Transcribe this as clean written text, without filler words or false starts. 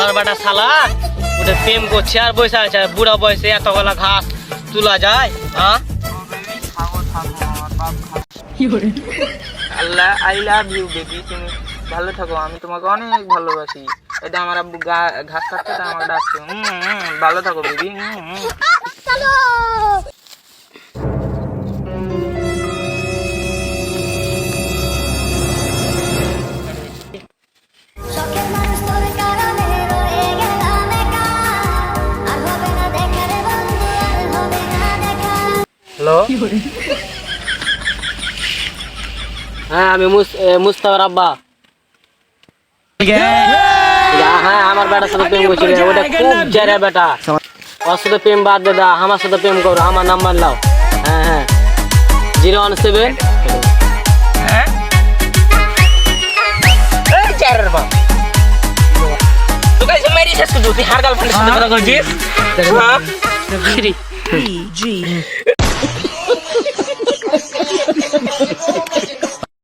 শালার বাটা শালা ওটা প্রেম করছে আর বসে আছে বুড়া বয়সে এতগুলা ঘাস তোলা যায় হ্যাঁ আল্লাহ আই লাভ ইউ বেবি তুমি ভালো থাকো আমি তোমাকে অনেক ভালোবাসি এটা আমার আব্বু ঘাস কাটতে আমাকে ডাকছে ভালো থাকো বেবি হ্যালো হ্যাঁ আমি মুস্তাফার আব্বা হ্যাঁ আমার বেটার সাথে প্রেম করছিল ওটা খুব জেরে বেটা ওর সাথে প্রেম বাদ দে দা আমার সাথে প্রেম করো আমার নাম্বার লাও হ্যাঁ হ্যাঁ 017 হ্যাঁ এই চারের বাপ তুই কাছে মেরি শেষ করছিস হার গার্লফ্রেন্ডের সাথে কথা বলছিস হ্যাঁ